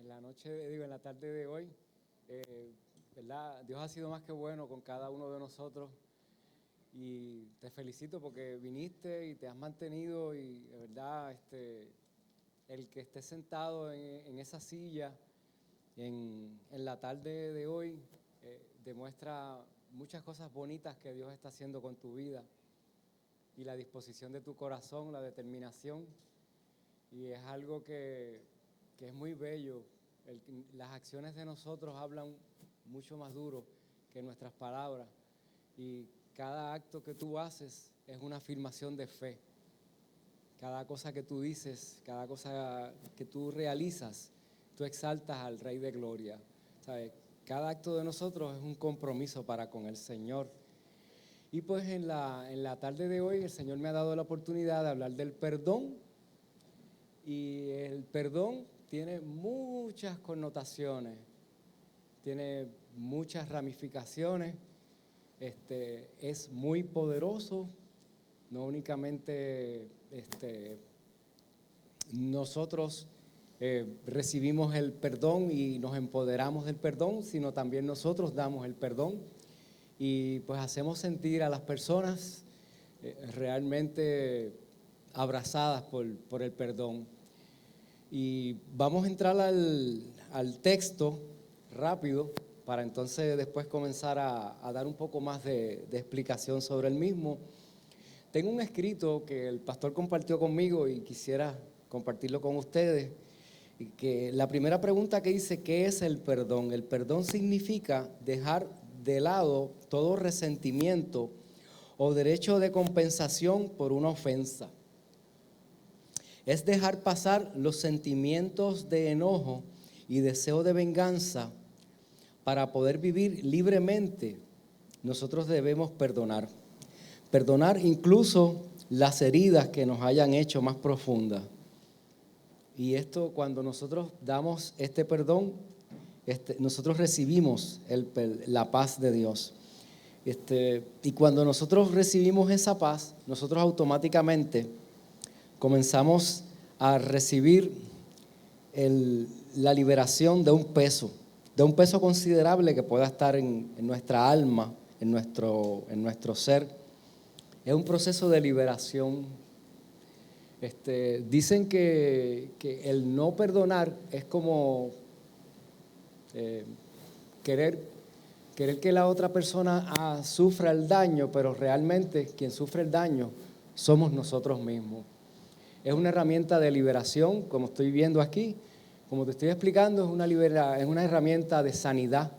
en la tarde de hoy, ¿verdad? Dios ha sido más que bueno con cada uno de nosotros y te felicito porque viniste y te has mantenido y de verdad el que estés sentado en esa silla en la tarde de hoy demuestra muchas cosas bonitas que Dios está haciendo con tu vida y la disposición de tu corazón, la determinación, y es algo que es muy bello. Las acciones de nosotros hablan mucho más duro que nuestras palabras, y cada acto que tú haces es una afirmación de fe. Cada cosa que tú dices, cada cosa que tú realizas, tú exaltas al Rey de Gloria, ¿sabes? Cada acto de nosotros es un compromiso para con el Señor. Y pues en la tarde de hoy el Señor me ha dado la oportunidad de hablar del perdón, y el perdón tiene muchas connotaciones, tiene muchas ramificaciones, es muy poderoso. No únicamente nosotros recibimos el perdón y nos empoderamos del perdón, sino también nosotros damos el perdón y pues hacemos sentir a las personas realmente abrazadas por el perdón. Y vamos a entrar al texto rápido para entonces después comenzar a dar un poco más de explicación sobre el mismo. Tengo un escrito que el pastor compartió conmigo y quisiera compartirlo con ustedes. Y que la primera pregunta que dice, ¿qué es el perdón? El perdón significa dejar de lado todo resentimiento o derecho de compensación por una ofensa. Es dejar pasar los sentimientos de enojo y deseo de venganza para poder vivir libremente. Nosotros debemos perdonar. Perdonar incluso las heridas que nos hayan hecho más profundas. Y esto, cuando nosotros damos este perdón, nosotros recibimos la paz de Dios. Y cuando nosotros recibimos esa paz, nosotros automáticamente comenzamos a recibir la liberación de un peso considerable que pueda estar en nuestra alma, en nuestro ser. Es un proceso de liberación. Dicen que el no perdonar es como querer que la otra persona sufra el daño, pero realmente quien sufre el daño somos nosotros mismos. Es una herramienta de liberación, como estoy viendo aquí, como te estoy explicando, es una herramienta de sanidad,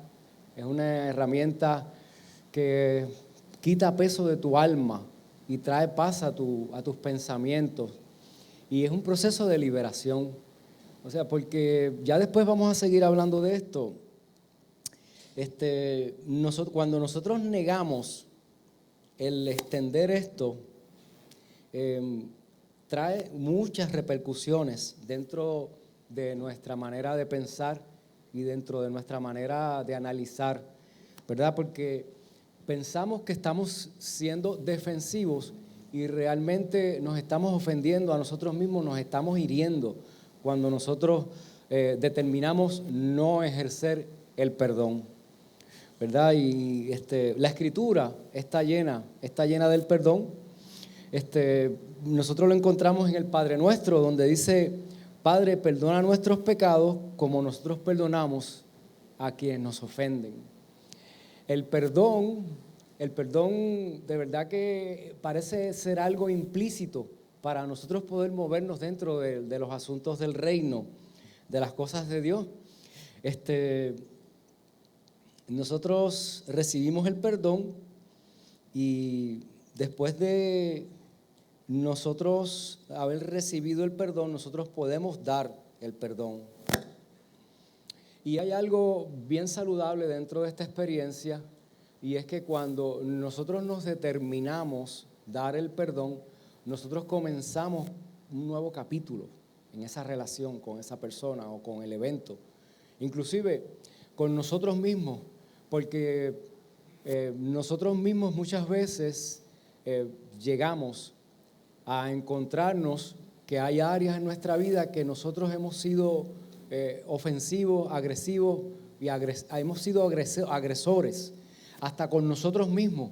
es una herramienta que quita peso de tu alma y trae paz a tus pensamientos. Y es un proceso de liberación. O sea, porque ya después vamos a seguir hablando de esto. Cuando nosotros negamos el extender esto, trae muchas repercusiones dentro de nuestra manera de pensar y dentro de nuestra manera de analizar, ¿verdad? Porque pensamos que estamos siendo defensivos y realmente nos estamos ofendiendo a nosotros mismos, nos estamos hiriendo cuando nosotros determinamos no ejercer el perdón, ¿verdad? Y la Escritura está llena del perdón. Nosotros lo encontramos en el Padre Nuestro, donde dice: Padre, perdona nuestros pecados como nosotros perdonamos a quienes nos ofenden. El perdón de verdad que parece ser algo implícito para nosotros poder movernos dentro de los asuntos del reino, de las cosas de Dios. Nosotros recibimos el perdón y después de nosotros haber recibido el perdón, nosotros podemos dar el perdón. Y hay algo bien saludable dentro de esta experiencia, y es que cuando nosotros nos determinamos dar el perdón, nosotros comenzamos un nuevo capítulo en esa relación con esa persona o con el evento, inclusive con nosotros mismos, porque nosotros mismos muchas veces llegamos a encontrarnos que hay áreas en nuestra vida que nosotros hemos sido ofensivos, agresivos y hemos sido agresores hasta con nosotros mismos.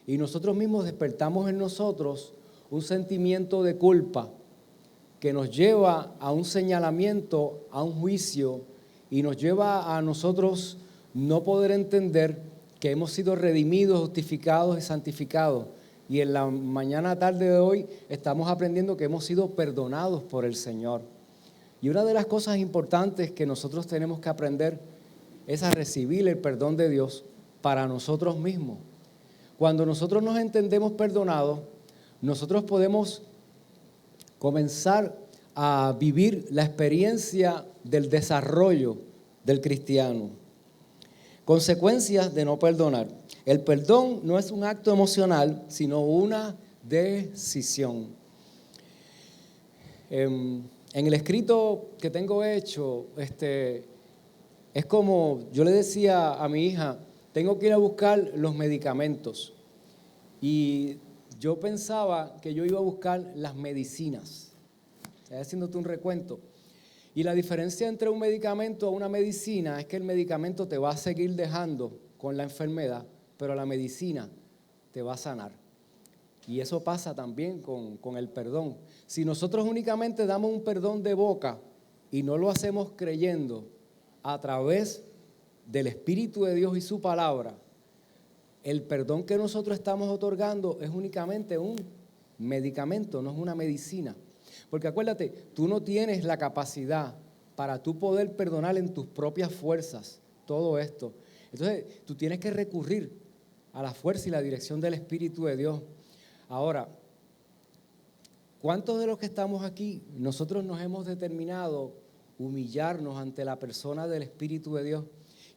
Y nosotros mismos despertamos en nosotros un sentimiento de culpa que nos lleva a un señalamiento, a un juicio, y nos lleva a nosotros no poder entender que hemos sido redimidos, justificados y santificados. Y en la mañana tarde de hoy estamos aprendiendo que hemos sido perdonados por el Señor. Y una de las cosas importantes que nosotros tenemos que aprender es a recibir el perdón de Dios para nosotros mismos. Cuando nosotros nos entendemos perdonados, nosotros podemos comenzar a vivir la experiencia del desarrollo del cristiano. Consecuencias de no perdonar. El perdón no es un acto emocional, sino una decisión. En el escrito que tengo hecho, es como yo le decía a mi hija, tengo que ir a buscar los medicamentos. Y yo pensaba que yo iba a buscar las medicinas. Estoy haciéndote un recuento. Y la diferencia entre un medicamento a una medicina es que el medicamento te va a seguir dejando con la enfermedad, pero la medicina te va a sanar. Y eso pasa también con el perdón. Si nosotros únicamente damos un perdón de boca y no lo hacemos creyendo a través del Espíritu de Dios y su palabra, el perdón que nosotros estamos otorgando es únicamente un medicamento, no es una medicina. Porque acuérdate, tú no tienes la capacidad para tú poder perdonar en tus propias fuerzas todo esto. Entonces, tú tienes que recurrir a la fuerza y la dirección del Espíritu de Dios. Ahora, ¿cuántos de los que estamos aquí, nosotros nos hemos determinado humillarnos ante la persona del Espíritu de Dios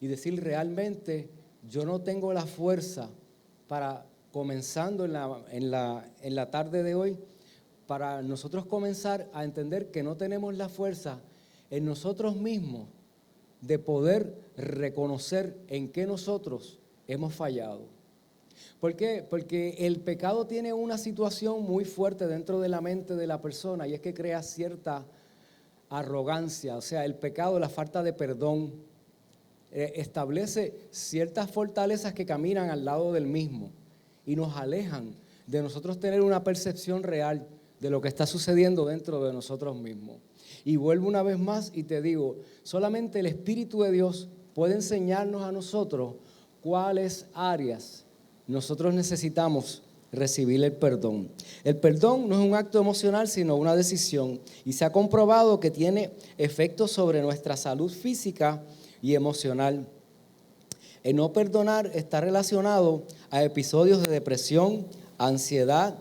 y decir realmente, yo no tengo la fuerza para, comenzando en la tarde de hoy, para nosotros comenzar a entender que no tenemos la fuerza en nosotros mismos de poder reconocer en qué nosotros hemos fallado? ¿Por qué? Porque el pecado tiene una situación muy fuerte dentro de la mente de la persona y es que crea cierta arrogancia. O sea, el pecado, la falta de perdón, establece ciertas fortalezas que caminan al lado del mismo y nos alejan de nosotros tener una percepción real de lo que está sucediendo dentro de nosotros mismos. Y vuelvo una vez más y te digo, solamente el Espíritu de Dios puede enseñarnos a nosotros cuáles áreas nosotros necesitamos recibir el perdón. El perdón no es un acto emocional, sino una decisión. Y se ha comprobado que tiene efectos sobre nuestra salud física y emocional. El no perdonar está relacionado a episodios de depresión, ansiedad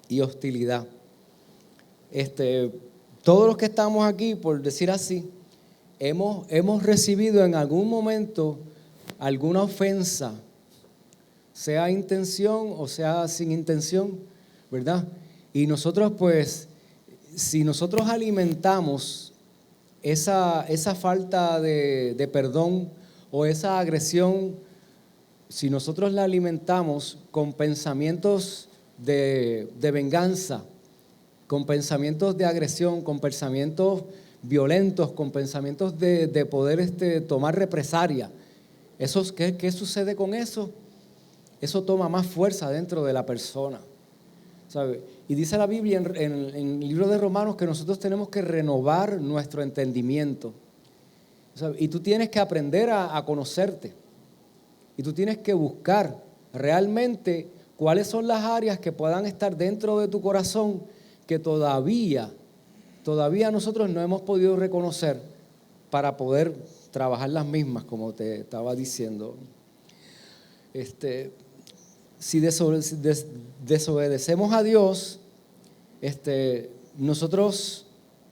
y hostilidad. Todos los que estamos aquí, por decir así, hemos recibido en algún momento alguna ofensa, sea intención o sea sin intención, ¿verdad? Y nosotros pues, si nosotros alimentamos esa falta de perdón o esa agresión, si nosotros la alimentamos con pensamientos de venganza, con pensamientos de agresión, con pensamientos violentos, con pensamientos de poder tomar represalia, ¿qué sucede con eso? Eso toma más fuerza dentro de la persona, ¿sabe? Y dice la Biblia en el libro de Romanos que nosotros tenemos que renovar nuestro entendimiento, ¿sabe? Y tú tienes que aprender a conocerte y tú tienes que buscar realmente cuáles son las áreas que puedan estar dentro de tu corazón que todavía nosotros no hemos podido reconocer para poder trabajar las mismas, como te estaba diciendo. Si desobedecemos a Dios, nosotros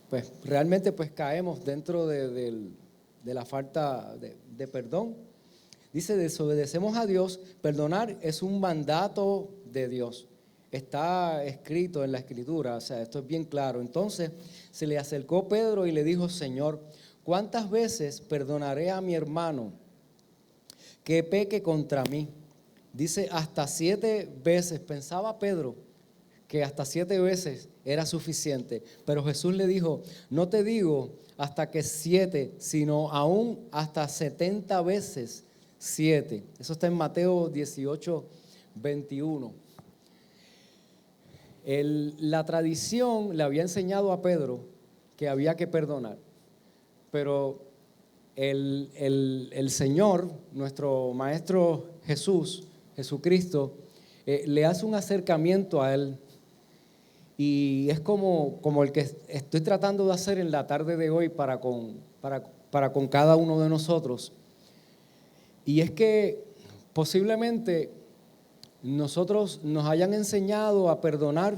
pues realmente pues caemos dentro de la falta de perdón. Dice, desobedecemos a Dios. Perdonar es un mandato de Dios. Está escrito en la Escritura, o sea, esto es bien claro. Entonces se le acercó Pedro y le dijo, Señor, ¿cuántas veces perdonaré a mi hermano que peque contra mí? Dice, hasta 7 veces. Pensaba Pedro que hasta 7 veces era suficiente. Pero Jesús le dijo, no te digo hasta que 7, sino aún hasta 70 veces 7. Eso está en Mateo 18, 21. La tradición le había enseñado a Pedro que había que perdonar, pero el Señor, nuestro Maestro Jesucristo, le hace un acercamiento a él, y es como el que estoy tratando de hacer en la tarde de hoy para con cada uno de nosotros. Y es que posiblemente nosotros nos hayan enseñado a perdonar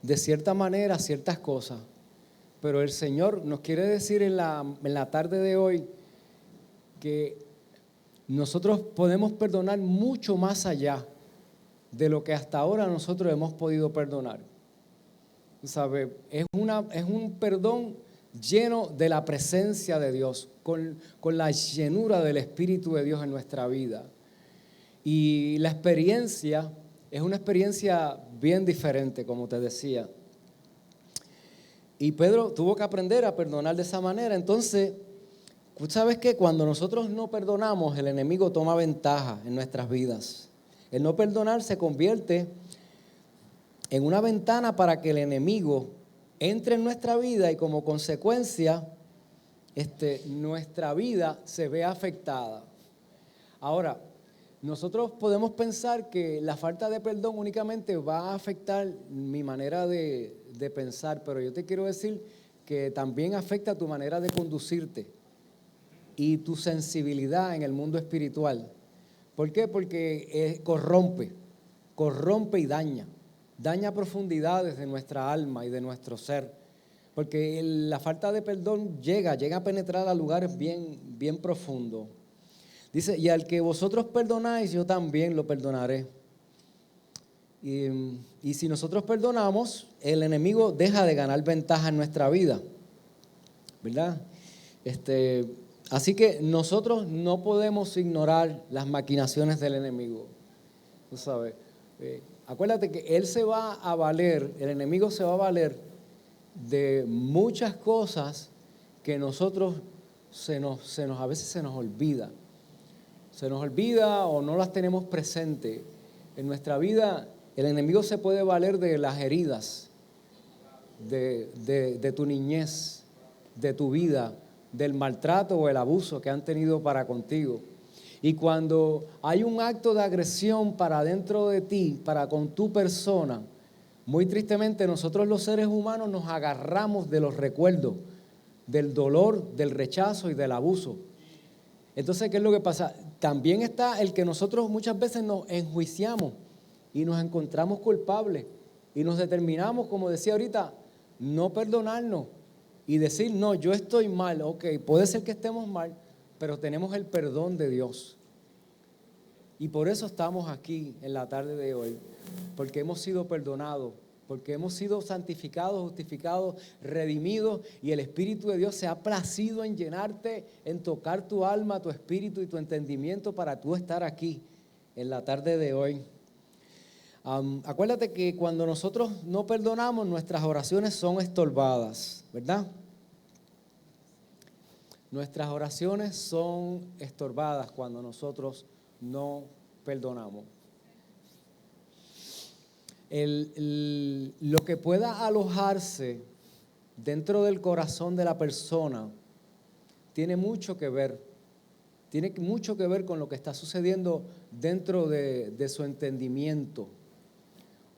de cierta manera ciertas cosas, pero el Señor nos quiere decir en la tarde de hoy que nosotros podemos perdonar mucho más allá de lo que hasta ahora nosotros hemos podido perdonar. ¿Sabe? Es un perdón lleno de la presencia de Dios, con la llenura del Espíritu de Dios en nuestra vida. Y la experiencia es una experiencia bien diferente, como te decía. Y Pedro tuvo que aprender a perdonar de esa manera. Entonces, ¿sabes qué? Cuando nosotros no perdonamos, el enemigo toma ventaja en nuestras vidas. El no perdonar se convierte en una ventana para que el enemigo entre en nuestra vida y como consecuencia nuestra vida se vea afectada. Ahora, nosotros podemos pensar que la falta de perdón únicamente va a afectar mi manera de pensar, pero yo te quiero decir que también afecta tu manera de conducirte y tu sensibilidad en el mundo espiritual. ¿Por qué? Porque corrompe y daña profundidades de nuestra alma y de nuestro ser, porque la falta de perdón llega a penetrar a lugares bien profundos. Dice, y al que vosotros perdonáis, yo también lo perdonaré. Y si nosotros perdonamos, el enemigo deja de ganar ventaja en nuestra vida, ¿verdad? Así que nosotros no podemos ignorar las maquinaciones del enemigo. Tú sabes, acuérdate que él se va a valer, el enemigo se va a valer de muchas cosas que nosotros a veces se nos olvida. Se nos olvida o no las tenemos presentes. En nuestra vida el enemigo se puede valer de las heridas, de tu niñez, de tu vida, del maltrato o el abuso que han tenido para contigo. Y cuando hay un acto de agresión para dentro de ti, para con tu persona, muy tristemente nosotros los seres humanos nos agarramos de los recuerdos, del dolor, del rechazo y del abuso. Entonces, ¿qué es lo que pasa? También está el que nosotros muchas veces nos enjuiciamos y nos encontramos culpables y nos determinamos, como decía ahorita, no perdonarnos y decir, no, yo estoy mal. Ok, puede ser que estemos mal, pero tenemos el perdón de Dios. Y por eso estamos aquí en la tarde de hoy, porque hemos sido perdonados, porque hemos sido santificados, justificados, redimidos, y el Espíritu de Dios se ha placido en llenarte, en tocar tu alma, tu espíritu y tu entendimiento para tú estar aquí en la tarde de hoy. Acuérdate que cuando nosotros no perdonamos, nuestras oraciones son estorbadas, ¿verdad? Nuestras oraciones son estorbadas cuando nosotros no perdonamos. Lo que pueda alojarse dentro del corazón de la persona tiene mucho que ver con lo que está sucediendo dentro de su entendimiento.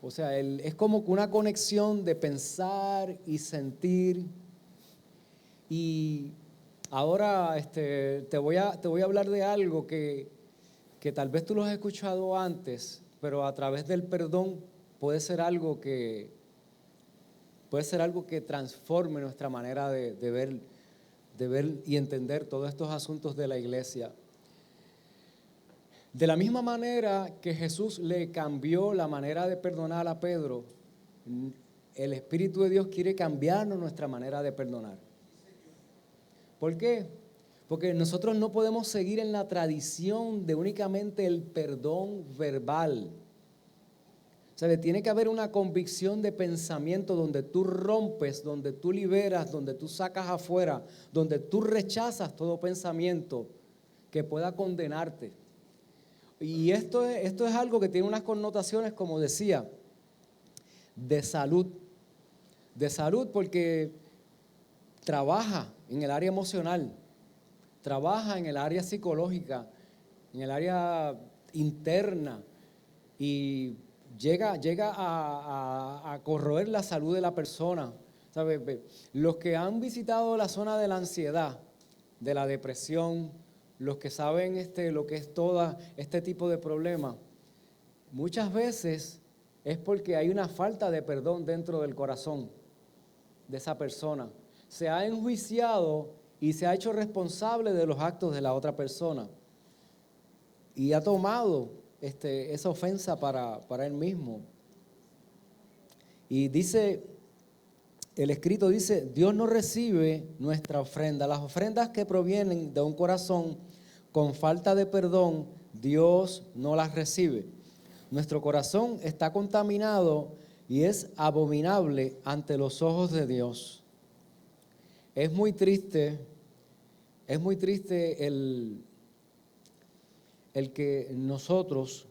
O sea, es como una conexión de pensar y sentir. Y ahora te voy a hablar de algo que tal vez tú lo has escuchado antes, pero a través del perdón puede ser algo que transforme nuestra manera de ver y entender todos estos asuntos de la iglesia. De la misma manera que Jesús le cambió la manera de perdonar a Pedro, el Espíritu de Dios quiere cambiarnos nuestra manera de perdonar. ¿Por qué? Porque nosotros no podemos seguir en la tradición de únicamente el perdón verbal, sea, tiene que haber una convicción de pensamiento donde tú rompes, donde tú liberas, donde tú sacas afuera, donde tú rechazas todo pensamiento que pueda condenarte. Y esto es algo que tiene unas connotaciones, como decía, de salud. De salud porque trabaja en el área emocional, trabaja en el área psicológica, en el área interna y llega a corroer la salud de la persona. ¿Sabes? Los que han visitado la zona de la ansiedad, de la depresión, los que saben lo que es todo este tipo de problemas, muchas veces es porque hay una falta de perdón dentro del corazón de esa persona. Se ha enjuiciado y se ha hecho responsable de los actos de la otra persona y ha tomado esa ofensa para él mismo. Y dice, el escrito dice, Dios no recibe nuestra ofrenda. Las ofrendas que provienen de un corazón con falta de perdón, Dios no las recibe. Nuestro corazón está contaminado y es abominable ante los ojos de Dios. Es muy triste el que nosotros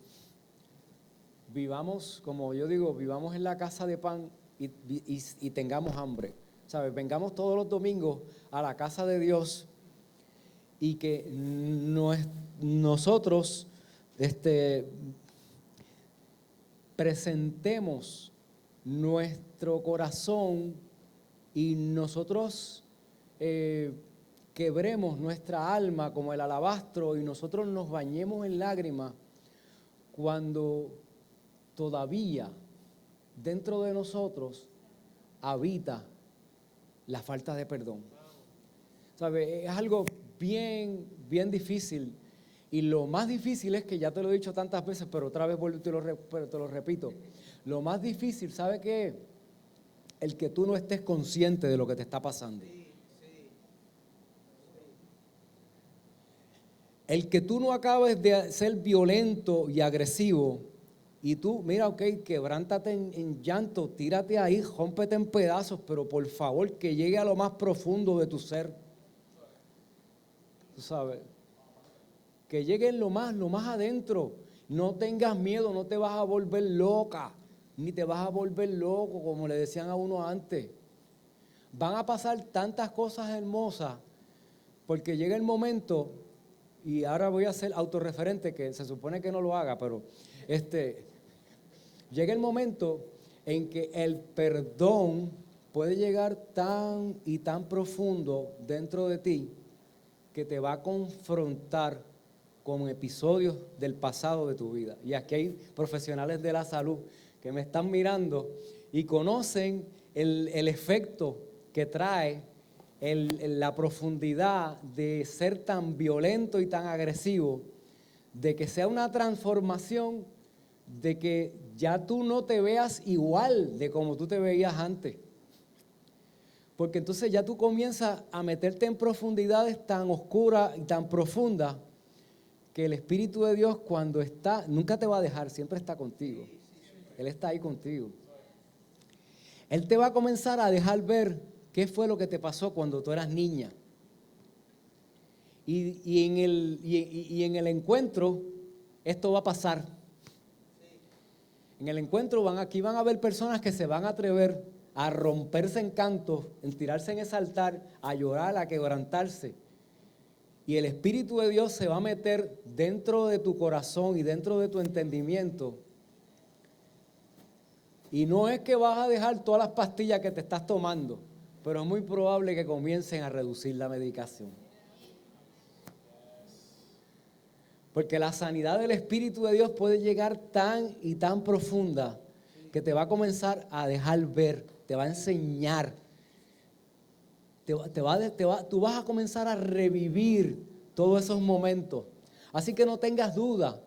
vivamos, como yo digo, vivamos en la casa de pan y tengamos hambre. ¿Sabes? Vengamos todos los domingos a la casa de Dios y que nosotros presentemos nuestro corazón y nosotros quebremos nuestra alma como el alabastro y nosotros nos bañemos en lágrimas cuando todavía dentro de nosotros habita la falta de perdón. ¿Sabe? Es algo bien difícil. Y lo más difícil es que, ya te lo he dicho tantas veces, pero otra vez vuelvo y te lo repito. Lo más difícil, ¿sabe qué es? El que tú no estés consciente de lo que te está pasando. El que tú no acabes de ser violento y agresivo y tú, mira, ok, quebrántate en llanto, tírate ahí, rómpete en pedazos, pero por favor que llegue a lo más profundo de tu ser. Tú sabes, que llegue en lo más adentro. No tengas miedo, no te vas a volver loca, ni te vas a volver loco, como le decían a uno antes. Van a pasar tantas cosas hermosas, porque llega el momento, y ahora voy a ser autorreferente, que se supone que no lo haga, pero llega el momento en que el perdón puede llegar tan y tan profundo dentro de ti que te va a confrontar con episodios del pasado de tu vida. Y aquí hay profesionales de la salud que me están mirando y conocen el efecto que trae la profundidad de ser tan violento y tan agresivo, de que sea una transformación, de que ya tú no te veas igual de como tú te veías antes. Porque entonces ya tú comienzas a meterte en profundidades tan oscuras y tan profundas que el Espíritu de Dios, cuando está, nunca te va a dejar, siempre está contigo. Él está ahí contigo. Él te va a comenzar a dejar ver qué fue lo que te pasó cuando tú eras niña. Y en el encuentro, esto va a pasar. En el encuentro aquí van a haber personas que se van a atrever a romperse en canto, en tirarse en ese altar, a llorar, a quebrantarse. Y el Espíritu de Dios se va a meter dentro de tu corazón y dentro de tu entendimiento. Y no es que vas a dejar todas las pastillas que te estás tomando, pero es muy probable que comiencen a reducir la medicación. Porque la sanidad del Espíritu de Dios puede llegar tan y tan profunda que te va a comenzar a dejar ver, te va a enseñar. Tú vas a comenzar a revivir todos esos momentos. Así que no tengas duda,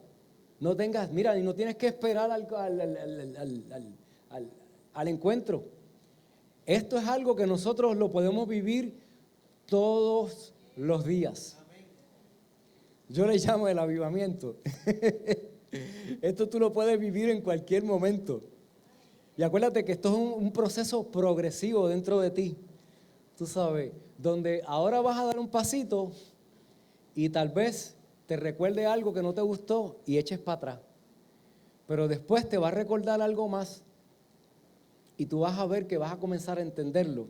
mira, y no tienes que esperar al encuentro. Esto es algo que nosotros lo podemos vivir todos los días. Yo le llamo el avivamiento. Esto tú lo puedes vivir en cualquier momento. Y acuérdate que esto es un proceso progresivo dentro de ti, tú sabes, donde ahora vas a dar un pasito y tal vez te recuerde algo que no te gustó y eches para atrás. Pero después te va a recordar algo más y tú vas a ver que vas a comenzar a entenderlo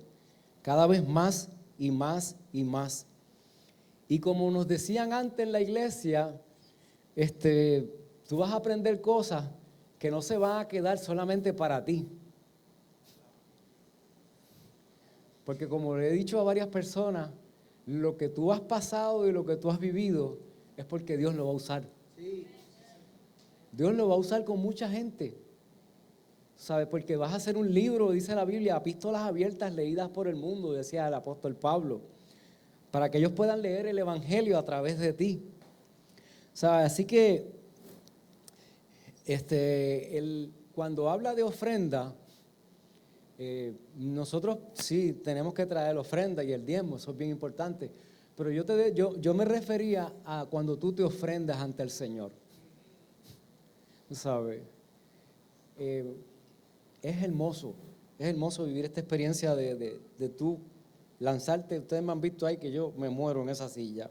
cada vez más y más y más. Y como nos decían antes en la iglesia, tú vas a aprender cosas que no se van a quedar solamente para ti. Porque como le he dicho a varias personas, lo que tú has pasado y lo que tú has vivido es porque Dios lo va a usar. Dios lo va a usar con mucha gente. ¿Sabes? Porque vas a hacer un libro, dice la Biblia, epístolas abiertas leídas por el mundo, decía el apóstol Pablo, para que ellos puedan leer el evangelio a través de ti. ¿Sabes? Así que cuando habla de ofrenda, nosotros sí tenemos que traer la ofrenda y el diezmo, eso es bien importante. Pero yo me refería a cuando tú te ofrendas ante el Señor. ¿Sabes? Es hermoso vivir esta experiencia de tú lanzarte. Ustedes me han visto ahí que yo me muero en esa silla.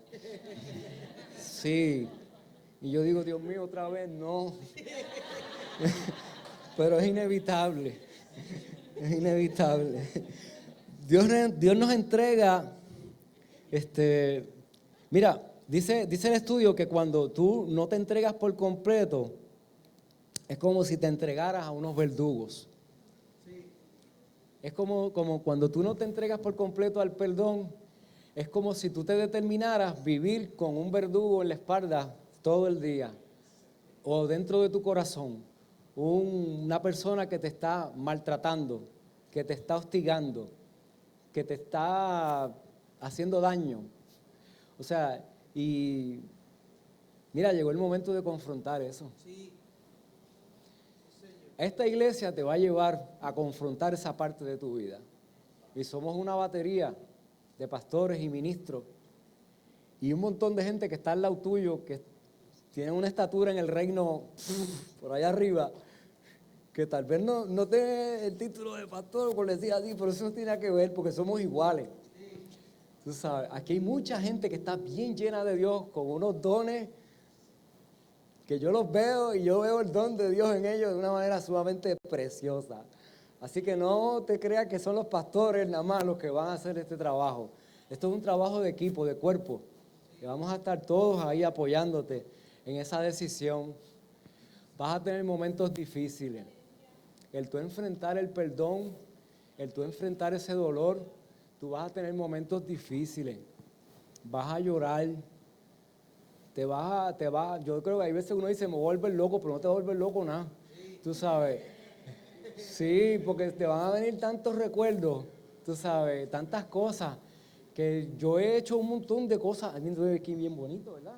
Sí. Y yo digo, Dios mío, otra vez, no. Pero es inevitable. Es inevitable. Dios nos entrega, mira, dice el estudio que cuando tú no te entregas por completo, es como si te entregaras a unos verdugos. Es como cuando tú no te entregas por completo al perdón, es como si tú te determinaras vivir con un verdugo en la espalda todo el día, o dentro de tu corazón, una persona que te está maltratando, que te está hostigando, que te está haciendo daño. O sea, y mira, llegó el momento de confrontar eso. Esta iglesia te va a llevar a confrontar esa parte de tu vida. Y somos una batería de pastores y ministros y un montón de gente que está al lado tuyo, que tienen una estatura en el reino por allá arriba, que tal vez no tiene el título de pastor, por decir así, pero eso no tiene nada que ver porque somos iguales. Tú sabes, aquí hay mucha gente que está bien llena de Dios, con unos dones que yo los veo y yo veo el don de Dios en ellos de una manera sumamente preciosa. Así que no te creas que son los pastores nada más los que van a hacer este trabajo. Esto es un trabajo de equipo, de cuerpo. Y vamos a estar todos ahí apoyándote en esa decisión. Vas a tener momentos difíciles. El tú enfrentar el perdón, el tú enfrentar ese dolor, tú vas a tener momentos difíciles. Vas a llorar. Yo creo que hay veces uno dice, me voy a volver loco, pero no te vas a volver loco nada. Tú sabes. Sí, porque te van a venir tantos recuerdos, tú sabes, tantas cosas, que yo he hecho un montón de cosas. Alguien ve aquí bien bonito, ¿verdad?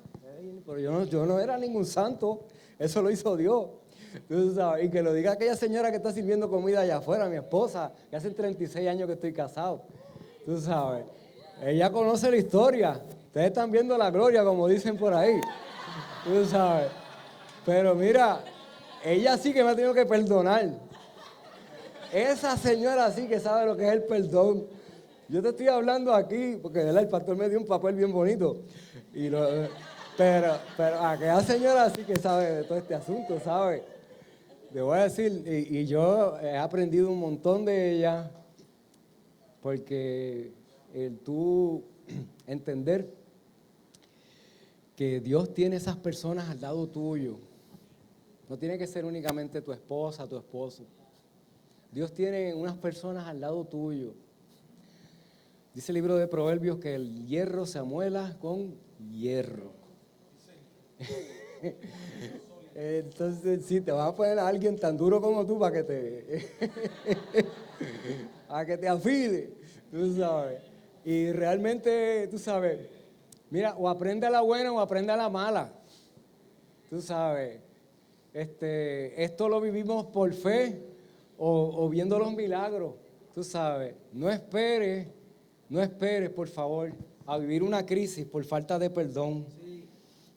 Pero yo no era ningún santo, eso lo hizo Dios. Tú sabes, y que lo diga aquella señora que está sirviendo comida allá afuera, mi esposa, que hace 36 años que estoy casado. Tú sabes, ella conoce la historia. Ustedes están viendo la gloria, como dicen por ahí. Tú sabes. Pero mira, ella sí que me ha tenido que perdonar. Esa señora sí que sabe lo que es el perdón. Yo te estoy hablando aquí, porque el pastor me dio un papel bien bonito. Pero aquella señora sí que sabe de todo este asunto, ¿sabe? Le voy a decir, y yo he aprendido un montón de ella, porque el tú entender que Dios tiene esas personas al lado tuyo. No tiene que ser únicamente tu esposa, tu esposo. Dios tiene unas personas al lado tuyo. Dice el libro de Proverbios que el hierro se amuela con hierro. Entonces, sí, te vas a poner a alguien tan duro como tú para que te afile, tú sabes. Y realmente, tú sabes, mira, o aprende a la buena o aprende a la mala. Tú sabes, esto lo vivimos por fe o viendo los milagros. Tú sabes, no esperes, por favor, a vivir una crisis por falta de perdón.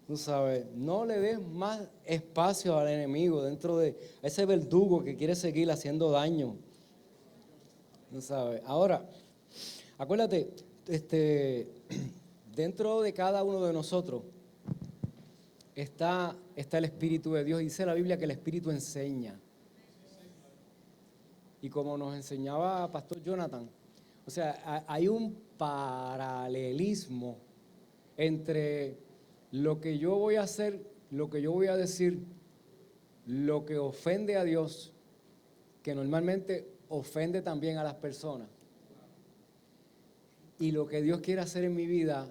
Tú sabes, no le des más espacio al enemigo dentro de ese verdugo que quiere seguir haciendo daño. Tú sabes. Ahora, acuérdate, dentro de cada uno de nosotros está el Espíritu de Dios. Dice la Biblia que el Espíritu enseña. Y como nos enseñaba Pastor Jonathan, o sea, hay un paralelismo entre lo que yo voy a hacer, lo que yo voy a decir, lo que ofende a Dios, que normalmente ofende también a las personas, y lo que Dios quiere hacer en mi vida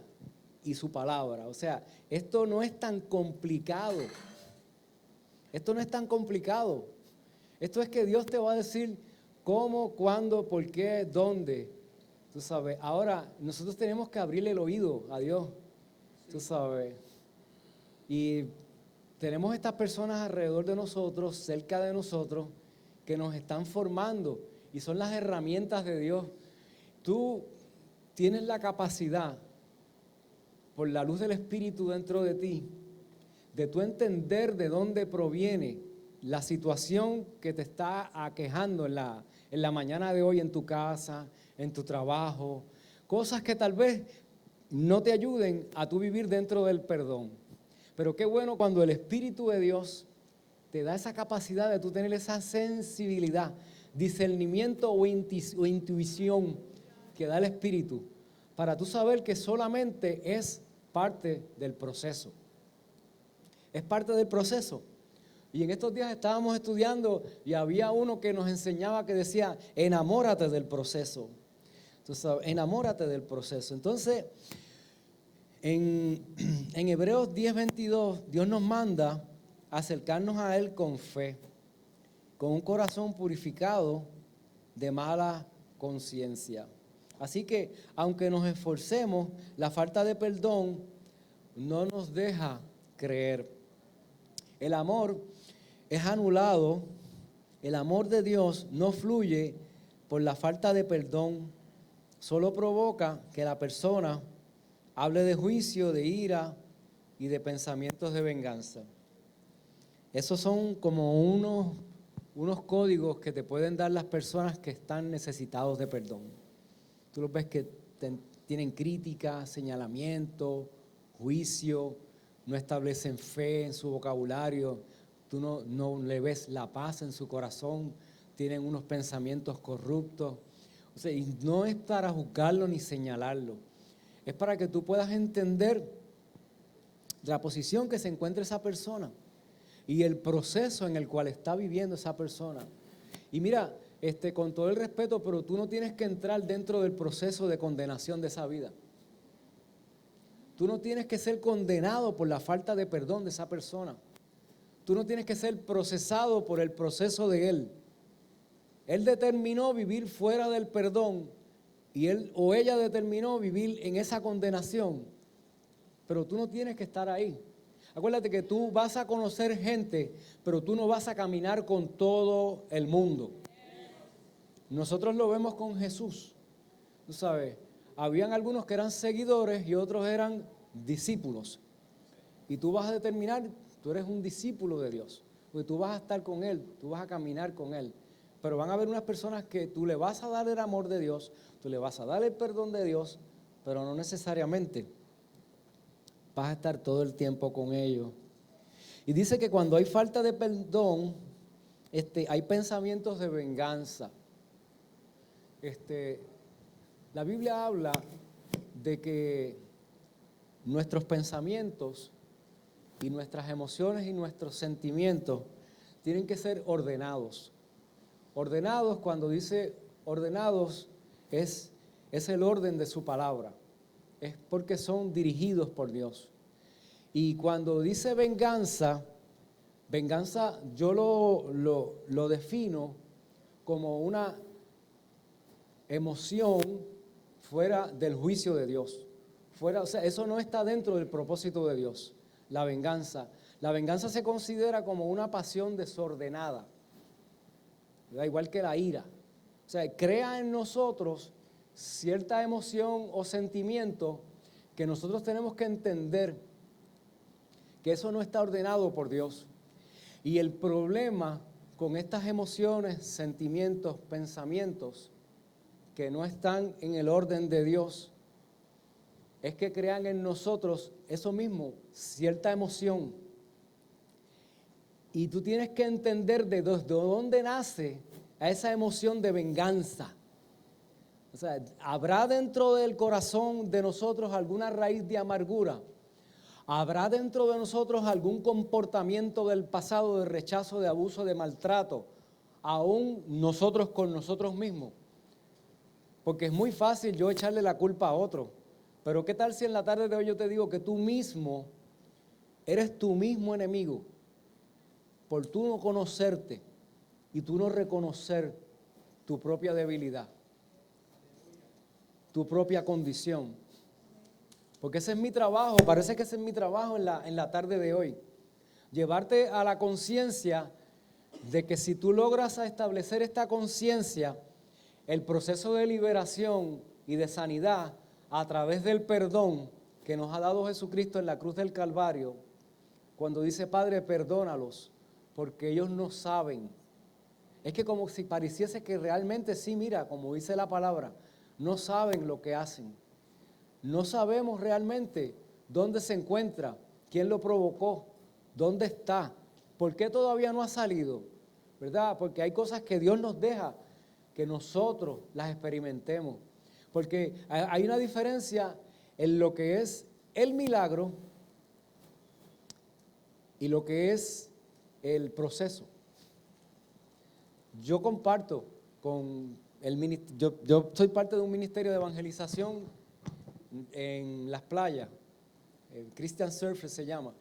y su palabra. O sea, esto no es tan complicado. Esto no es tan complicado. Esto es que Dios te va a decir cómo, cuándo, por qué, dónde. Tú sabes, ahora nosotros tenemos que abrirle el oído a Dios. Tú sabes. Y tenemos estas personas alrededor de nosotros, cerca de nosotros, que nos están formando y son las herramientas de Dios. Tú tienes la capacidad, por la luz del Espíritu dentro de ti, de tú entender de dónde proviene la situación que te está aquejando en la mañana de hoy en tu casa, en tu trabajo, cosas que tal vez no te ayuden a tú vivir dentro del perdón. Pero qué bueno cuando el Espíritu de Dios te da esa capacidad de tú tener esa sensibilidad, discernimiento o intuición que da el Espíritu, para tú saber que solamente es parte del proceso. Es parte del proceso. Y en estos días estábamos estudiando y había uno que nos enseñaba que decía, enamórate del proceso. Tú sabes, enamórate del proceso. Entonces, en Hebreos 10:22, Dios nos manda a acercarnos a Él con fe, con un corazón purificado de mala conciencia. Así que, aunque nos esforcemos, la falta de perdón no nos deja creer. El amor es anulado, el amor de Dios no fluye por la falta de perdón, solo provoca que la persona hable de juicio, de ira y de pensamientos de venganza. Esos son como unos códigos que te pueden dar las personas que están necesitados de perdón. Tú los ves que tienen crítica, señalamiento, juicio, no establecen fe en su vocabulario, tú no le ves la paz en su corazón, tienen unos pensamientos corruptos. O sea, y no es para juzgarlo ni señalarlo, es para que tú puedas entender la posición que se encuentra esa persona y el proceso en el cual está viviendo esa persona. Y mira, con todo el respeto, pero tú no tienes que entrar dentro del proceso de condenación de esa vida. Tú no tienes que ser condenado por la falta de perdón de esa persona. Tú no tienes que ser procesado por el proceso de él. Él determinó vivir fuera del perdón y él o ella determinó vivir en esa condenación, pero tú no tienes que estar ahí. Acuérdate que tú vas a conocer gente, pero tú no vas a caminar con todo el mundo. Nosotros lo vemos con Jesús. Tú sabes, habían algunos que eran seguidores y otros eran discípulos. Y tú vas a determinar, tú eres un discípulo de Dios, porque tú vas a estar con Él, tú vas a caminar con Él. Pero van a haber unas personas que tú le vas a dar el amor de Dios, tú le vas a dar el perdón de Dios, pero no necesariamente vas a estar todo el tiempo con ellos. Y dice que cuando hay falta de perdón, hay pensamientos de venganza. La Biblia habla de que nuestros pensamientos y nuestras emociones y nuestros sentimientos tienen que ser ordenados. Ordenados, cuando dice ordenados, es el orden de su palabra. Es porque son dirigidos por Dios. Y cuando dice venganza yo lo defino como una emoción fuera del juicio de Dios. O sea, eso no está dentro del propósito de Dios, la venganza. La venganza se considera como una pasión desordenada, ¿verdad? Igual que la ira. O sea, crea en nosotros cierta emoción o sentimiento que nosotros tenemos que entender que eso no está ordenado por Dios. Y el problema con estas emociones, sentimientos, pensamientos que no están en el orden de Dios, es que crean en nosotros eso mismo, cierta emoción. Y tú tienes que entender de dónde nace esa emoción de venganza. O sea, ¿habrá dentro del corazón de nosotros alguna raíz de amargura? ¿Habrá dentro de nosotros algún comportamiento del pasado de rechazo, de abuso, de maltrato? Aún nosotros con nosotros mismos. Porque es muy fácil yo echarle la culpa a otro. Pero ¿qué tal si en la tarde de hoy yo te digo que tú mismo eres tu mismo enemigo? Por tú no conocerte y tú no reconocer tu propia debilidad, tu propia condición. Porque ese es mi trabajo, parece que ese es mi trabajo en la tarde de hoy. Llevarte a la conciencia de que si tú logras establecer esta conciencia, el proceso de liberación y de sanidad a través del perdón que nos ha dado Jesucristo en la cruz del Calvario, cuando dice, Padre, perdónalos, porque ellos no saben. Es que como si pareciese que realmente sí, mira, como dice la palabra, no saben lo que hacen. No sabemos realmente dónde se encuentra, quién lo provocó, dónde está, por qué todavía no ha salido, ¿verdad? Porque hay cosas que Dios nos deja que nosotros las experimentemos. Porque hay una diferencia en lo que es el milagro y lo que es el proceso. Yo comparto con el ministerio, yo soy parte de un ministerio de evangelización en las playas, el Christian Surfer se llama,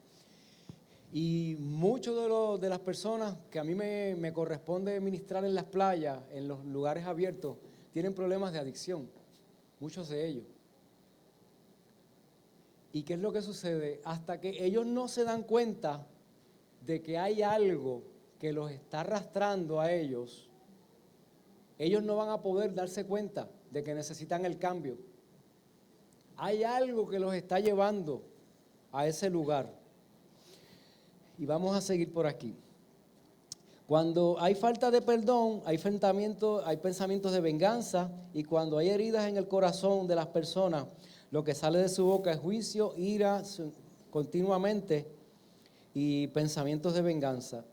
y muchos de las personas que a mí me corresponde ministrar en las playas, en los lugares abiertos, tienen problemas de adicción, muchos de ellos. ¿Y qué es lo que sucede? Hasta que ellos no se dan cuenta de que hay algo que los está arrastrando a ellos, ellos no van a poder darse cuenta de que necesitan el cambio. Hay algo que los está llevando a ese lugar. Y vamos a seguir por aquí. Cuando hay falta de perdón, hay pensamientos de venganza, y cuando hay heridas en el corazón de las personas, lo que sale de su boca es juicio, ira continuamente y pensamientos de venganza.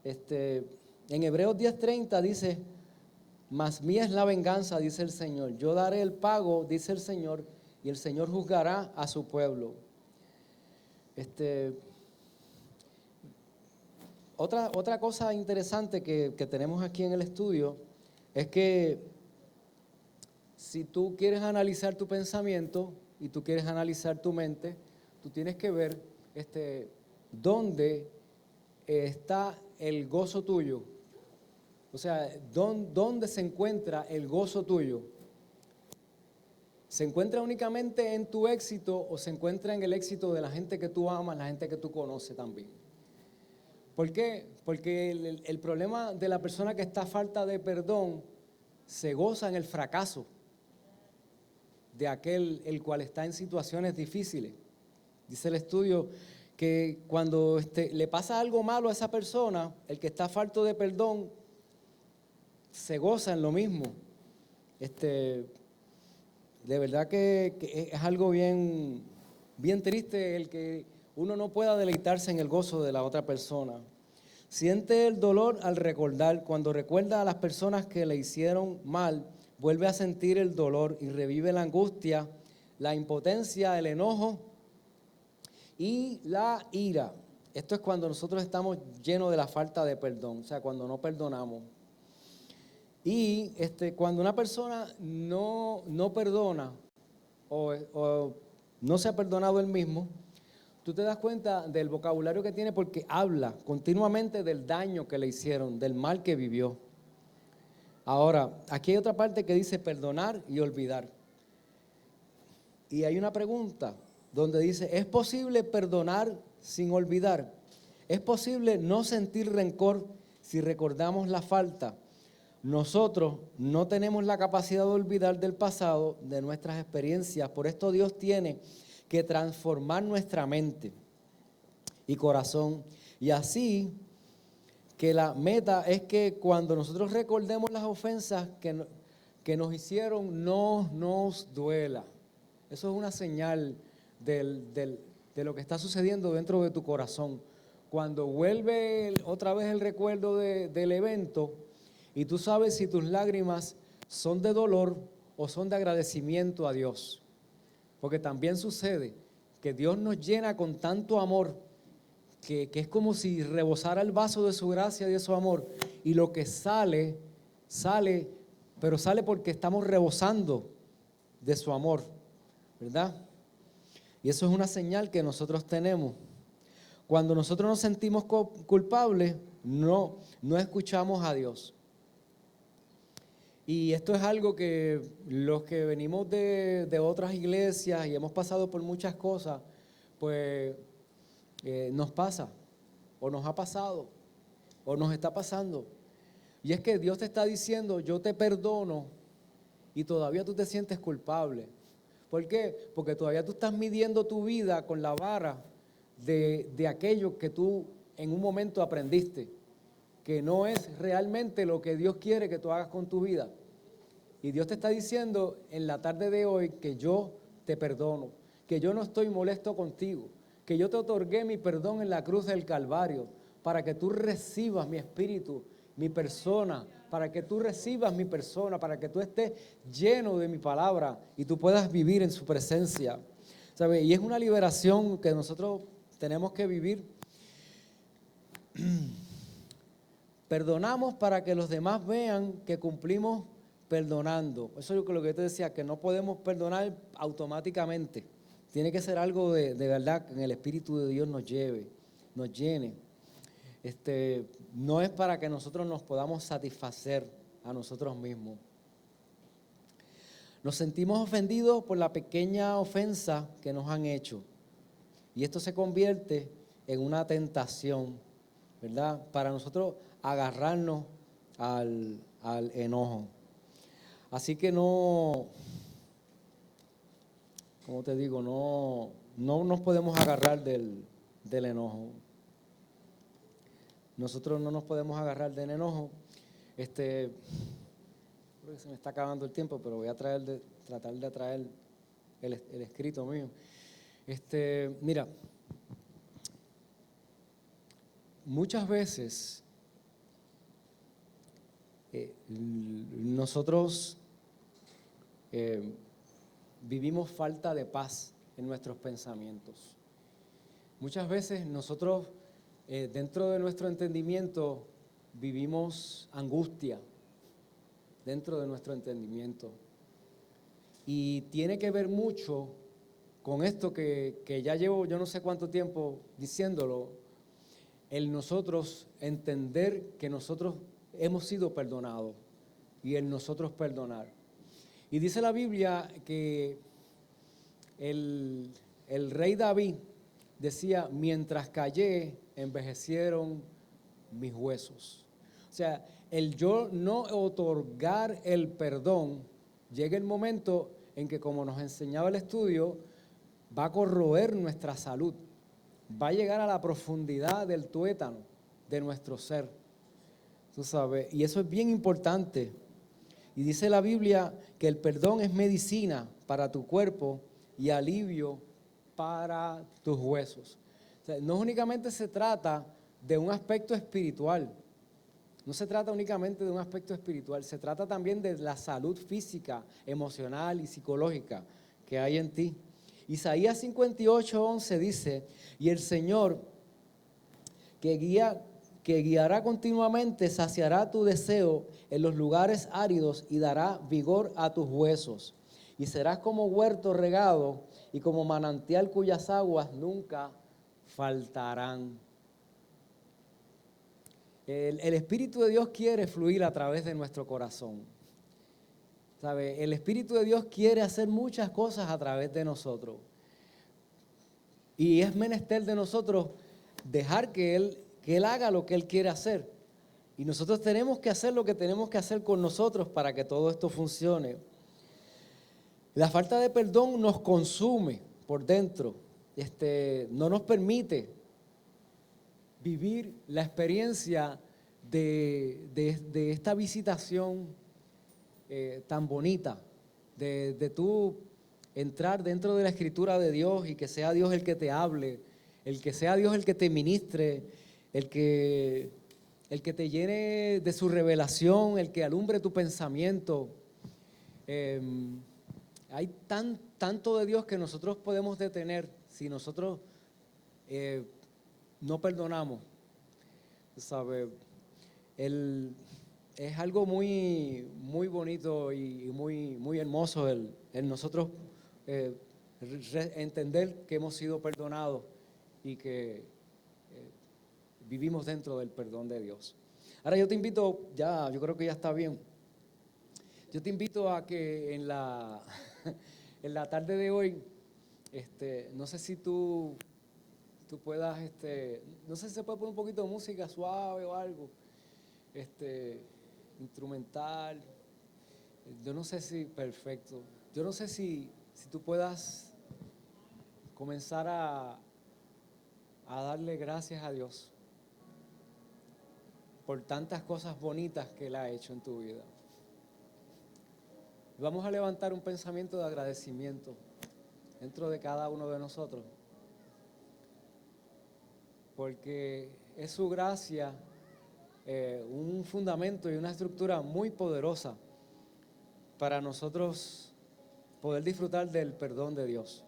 En Hebreos 10:30 dice, mas mía es la venganza, dice el Señor. Yo daré el pago, dice el Señor, y el Señor juzgará a su pueblo. Otra cosa interesante que tenemos aquí en el estudio es que si tú quieres analizar tu pensamiento y tú quieres analizar tu mente, tú tienes que ver dónde está el gozo tuyo. O sea, ¿dónde se encuentra el gozo tuyo? ¿Se encuentra únicamente en tu éxito o se encuentra en el éxito de la gente que tú amas, la gente que tú conoces también? ¿Por qué? Porque el problema de la persona que está a falta de perdón se goza en el fracaso de aquel el cual está en situaciones difíciles. Dice el estudio que cuando le pasa algo malo a esa persona, el que está falto de perdón se goza en lo mismo. De verdad que es algo bien, bien triste el que uno no pueda deleitarse en el gozo de la otra persona. Siente el dolor al recordar, cuando recuerda a las personas que le hicieron mal, vuelve a sentir el dolor y revive la angustia, la impotencia, el enojo y la ira. Esto es cuando nosotros estamos llenos de la falta de perdón, o sea, cuando no perdonamos. Y cuando una persona no perdona o no se ha perdonado él mismo, tú te das cuenta del vocabulario que tiene porque habla continuamente del daño que le hicieron, del mal que vivió. Ahora, aquí hay otra parte que dice perdonar y olvidar. Y hay una pregunta donde dice, ¿es posible perdonar sin olvidar? ¿Es posible no sentir rencor si recordamos la falta? Nosotros no tenemos la capacidad de olvidar del pasado, de nuestras experiencias. Por esto Dios tiene que transformar nuestra mente. y corazón. Y así que la meta es que cuando nosotros recordemos las ofensas que nos hicieron, no nos duela. Eso es una señal de lo que está sucediendo dentro de tu corazón. Cuando vuelve otra vez el recuerdo del evento y tú sabes si tus lágrimas son de dolor o son de agradecimiento a Dios. Porque también sucede que Dios nos llena con tanto amor que es como si rebosara el vaso de su gracia y de su amor, y lo que sale, pero sale porque estamos rebosando de su amor, ¿verdad? Y eso es una señal que nosotros tenemos. Cuando nosotros nos sentimos culpables, no escuchamos a Dios. Y esto es algo que los que venimos de otras iglesias y hemos pasado por muchas cosas, pues nos pasa, o nos ha pasado, o nos está pasando. Y es que Dios te está diciendo, yo te perdono, y todavía tú te sientes culpable. ¿Por qué? Porque todavía tú estás midiendo tu vida con la vara de aquello que tú en un momento aprendiste, que no es realmente lo que Dios quiere que tú hagas con tu vida. Y Dios te está diciendo en la tarde de hoy que yo te perdono, que yo no estoy molesto contigo, que yo te otorgué mi perdón en la cruz del Calvario, para que tú recibas mi espíritu, mi persona, para que tú recibas mi persona, para que tú estés lleno de mi palabra y tú puedas vivir en su presencia. ¿Sabe? Y es una liberación que nosotros tenemos que vivir. Perdonamos para que los demás vean que cumplimos perdonando. Eso es lo que yo te decía, que no podemos perdonar automáticamente. Tiene que ser algo de verdad que en el Espíritu de Dios nos llene. No es para que nosotros nos podamos satisfacer a nosotros mismos. Nos sentimos ofendidos por la pequeña ofensa que nos han hecho. Y esto se convierte en una tentación, ¿verdad? Para nosotros agarrarnos al enojo. Así que no, como te digo, no nos podemos agarrar del enojo. Nosotros no nos podemos agarrar del enojo. Creo que se me está acabando el tiempo, pero voy a tratar de traer el escrito mío. Mira, muchas veces nosotros vivimos falta de paz en nuestros pensamientos. Muchas veces nosotros dentro de nuestro entendimiento vivimos angustia dentro de nuestro entendimiento. Y tiene que ver mucho con esto que ya llevo yo no sé cuánto tiempo diciéndolo, el nosotros entender que nosotros hemos sido perdonados y el nosotros perdonar. Y dice la Biblia que el rey David decía, mientras callé, envejecieron mis huesos. O sea, el yo no otorgar el perdón, llega el momento en que, como nos enseñaba el estudio, va a corroer nuestra salud, va a llegar a la profundidad del tuétano de nuestro ser. Tú sabes, y eso es bien importante. Y dice la Biblia que el perdón es medicina para tu cuerpo y alivio para tus huesos. O sea, no únicamente se trata de un aspecto espiritual, no se trata únicamente de un aspecto espiritual, se trata también de la salud física, emocional y psicológica que hay en ti. Isaías 58:11 dice, y el Señor que guiará continuamente saciará tu deseo en los lugares áridos y dará vigor a tus huesos. Y serás como huerto regado y como manantial cuyas aguas nunca faltarán. El Espíritu de Dios quiere fluir a través de nuestro corazón. ¿Sabe? El Espíritu de Dios quiere hacer muchas cosas a través de nosotros. Y es menester de nosotros dejar que Él haga lo que Él quiere hacer. Y nosotros tenemos que hacer lo que tenemos que hacer con nosotros para que todo esto funcione. La falta de perdón nos consume por dentro. No nos permite vivir la experiencia de esta visitación tan bonita, de tú entrar dentro de la Escritura de Dios y que sea Dios el que te hable, el que sea Dios el que te ministre, el que te llene de su revelación, el que alumbre tu pensamiento. Hay tanto de Dios que nosotros podemos detener si nosotros no perdonamos. ¿Sabes? Es algo muy, muy bonito y muy, muy hermoso el nosotros entender que hemos sido perdonados y que vivimos dentro del perdón de Dios. Ahora yo te invito, yo creo que ya está bien. Yo te invito a que en la tarde de hoy, no sé si tú puedas, no sé si se puede poner un poquito de música suave o algo, instrumental. Yo no sé si, perfecto. Yo no sé si tú puedas comenzar a darle gracias a Dios por tantas cosas bonitas que Él ha hecho en tu vida. Vamos a levantar un pensamiento de agradecimiento dentro de cada uno de nosotros, porque es su gracia, un fundamento y una estructura muy poderosa para nosotros poder disfrutar del perdón de Dios.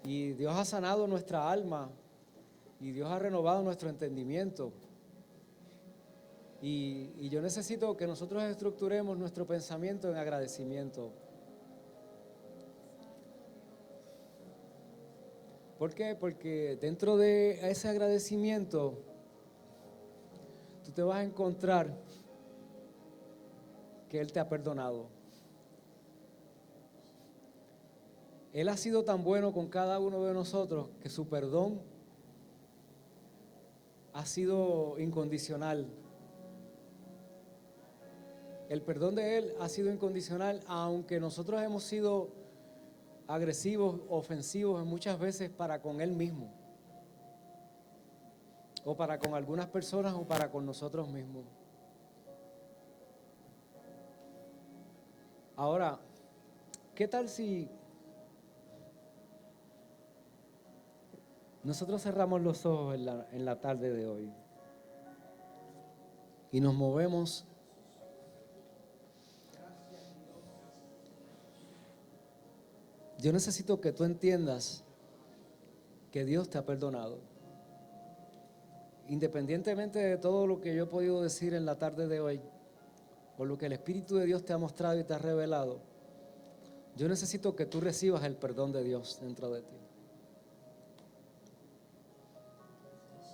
Y Dios ha sanado nuestra alma y Dios ha renovado nuestro entendimiento. Y yo necesito que nosotros estructuremos nuestro pensamiento en agradecimiento. ¿Por qué? Porque dentro de ese agradecimiento tú te vas a encontrar que Él te ha perdonado. Él ha sido tan bueno con cada uno de nosotros que su perdón ha sido incondicional. El perdón de Él ha sido incondicional, aunque nosotros hemos sido agresivos, ofensivos muchas veces para con Él mismo, o para con algunas personas, o para con nosotros mismos. Ahora, ¿qué tal si nosotros cerramos los ojos en la tarde de hoy y nos movemos Yo necesito que tú entiendas que Dios te ha perdonado. Independientemente de todo lo que yo he podido decir en la tarde de hoy, o lo que el Espíritu de Dios te ha mostrado y te ha revelado, yo necesito que tú recibas el perdón de Dios dentro de ti.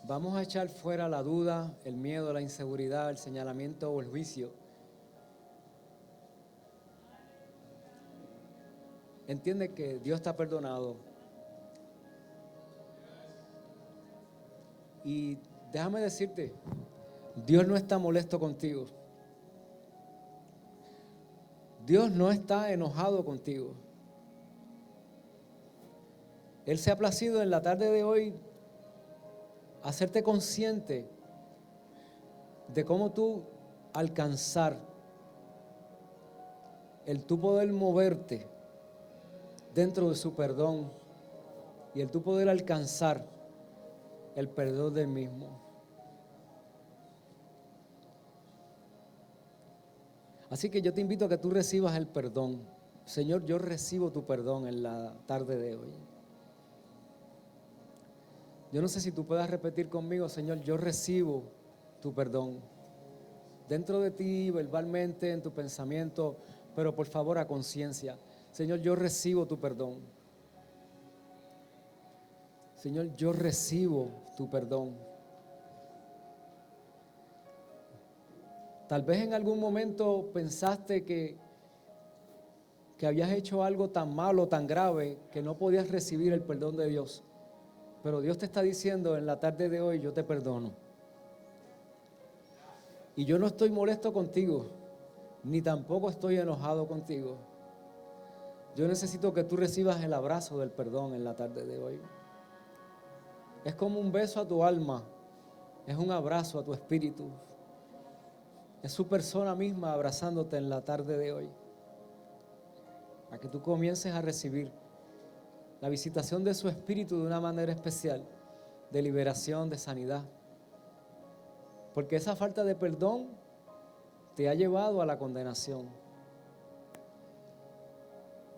Vamos a echar fuera la duda, el miedo, la inseguridad, el señalamiento o el juicio. Entiende que Dios te ha perdonado. Y déjame decirte, Dios no está molesto contigo. Dios no está enojado contigo. Él se ha placido en la tarde de hoy hacerte consciente de cómo tú alcanzar el tú poder moverte dentro de su perdón y el tú poder alcanzar el perdón del mismo. Así que yo te invito a que tú recibas el perdón. Señor, yo recibo tu perdón en la tarde de hoy. Yo no sé si tú puedas repetir conmigo, Señor, yo recibo tu perdón. Dentro de ti, verbalmente, en tu pensamiento, pero por favor a conciencia. Señor, yo recibo tu perdón. Señor, yo recibo tu perdón. Tal vez en algún momento pensaste que habías hecho algo tan malo, tan grave, que no podías recibir el perdón de Dios. Pero Dios te está diciendo en la tarde de hoy, yo te perdono. Y yo no estoy molesto contigo, ni tampoco estoy enojado contigo. Yo necesito que tú recibas el abrazo del perdón en la tarde de hoy. Es como un beso a tu alma, es un abrazo a tu espíritu. Es su persona misma abrazándote en la tarde de hoy, para que tú comiences a recibir la visitación de su espíritu de una manera especial, de liberación, de sanidad. Porque esa falta de perdón te ha llevado a la condenación.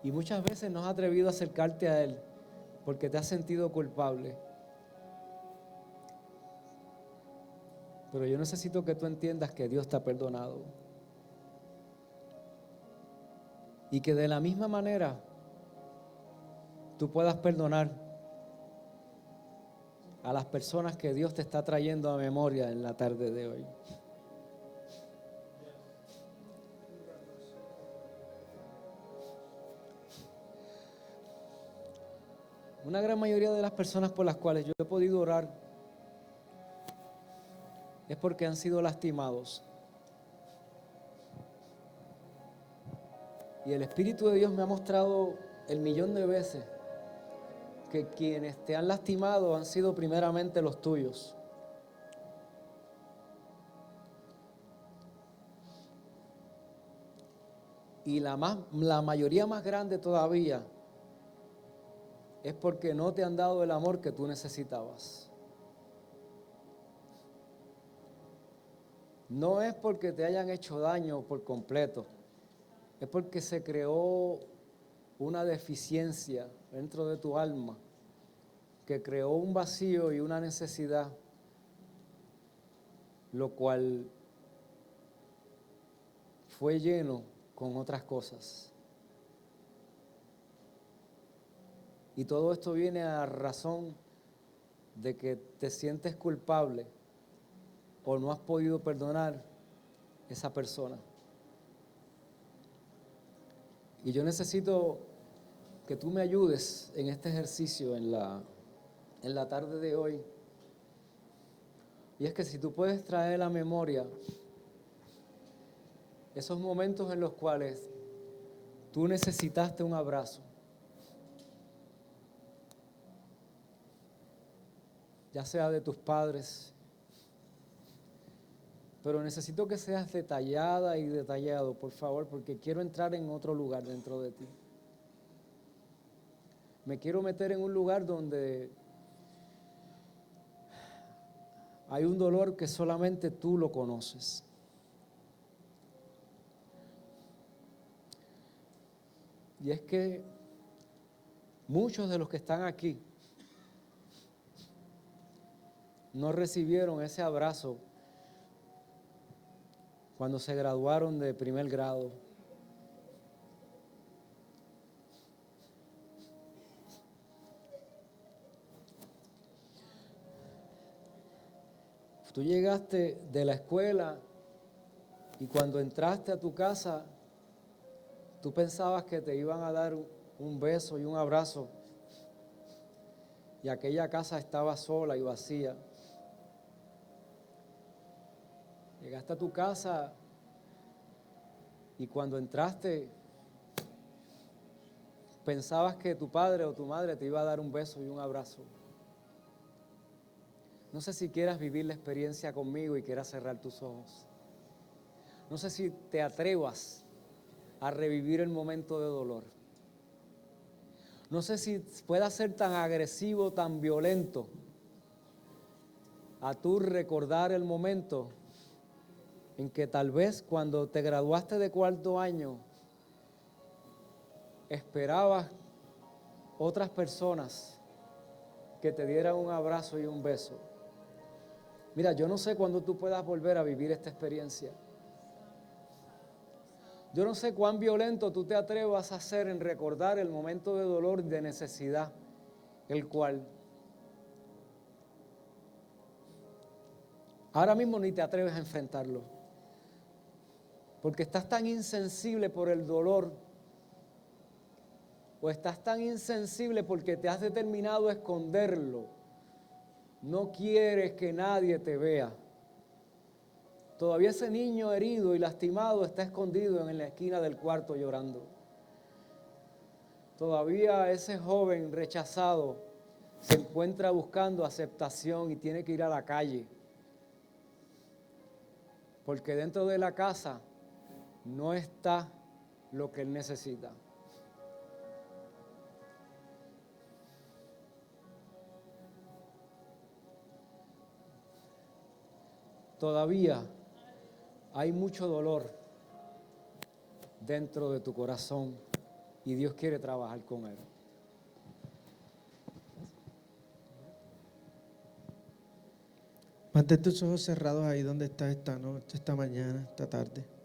Y muchas veces no has atrevido a acercarte a Él porque te has sentido culpable. Pero yo necesito que tú entiendas que Dios te ha perdonado. Y que de la misma manera tú puedas perdonar a las personas que Dios te está trayendo a memoria en la tarde de hoy. Una gran mayoría de las personas por las cuales yo he podido orar es porque han sido lastimados. Y el Espíritu de Dios me ha mostrado el millón de veces que quienes te han lastimado han sido primeramente los tuyos. Y la mayoría más grande todavía es porque no te han dado el amor que tú necesitabas. No es porque te hayan hecho daño por completo, es porque se creó una deficiencia dentro de tu alma que creó un vacío y una necesidad, lo cual fue lleno con otras cosas. Y todo esto viene a razón de que te sientes culpable o no has podido perdonar a esa persona. Y yo necesito que tú me ayudes en este ejercicio en la tarde de hoy. Y es que si tú puedes traer a la memoria esos momentos en los cuales tú necesitaste un abrazo, ya sea de tus padres, pero necesito que seas detallada y detallado, por favor, porque quiero entrar en otro lugar dentro de ti. Me quiero meter en un lugar donde hay un dolor que solamente tú lo conoces. Y es que muchos de los que están aquí no recibieron ese abrazo cuando se graduaron de primer grado. Tú llegaste de la escuela y cuando entraste a tu casa, tú pensabas que te iban a dar un beso y un abrazo y aquella casa estaba sola y vacía. Llegaste a tu casa y cuando entraste pensabas que tu padre o tu madre te iba a dar un beso y un abrazo. No sé si quieras vivir la experiencia conmigo y quieras cerrar tus ojos. No sé si te atrevas a revivir el momento de dolor. No sé si pueda ser tan agresivo, tan violento, a tú recordar el momento en que tal vez cuando te graduaste de cuarto año, esperabas otras personas que te dieran un abrazo y un beso. Mira, yo no sé cuándo tú puedas volver a vivir esta experiencia. Yo no sé cuán violento tú te atrevas a hacer en recordar el momento de dolor y de necesidad, el cual ahora mismo ni te atreves a enfrentarlo, porque estás tan insensible por el dolor, o estás tan insensible porque te has determinado a esconderlo. No quieres que nadie te vea. Todavía ese niño herido y lastimado está escondido en la esquina del cuarto llorando. Todavía ese joven rechazado se encuentra buscando aceptación y tiene que ir a la calle. Porque dentro de la casa no está lo que él necesita. Todavía hay mucho dolor dentro de tu corazón y Dios quiere trabajar con él. Mantén tus ojos cerrados ahí donde estás esta noche, esta mañana, esta tarde.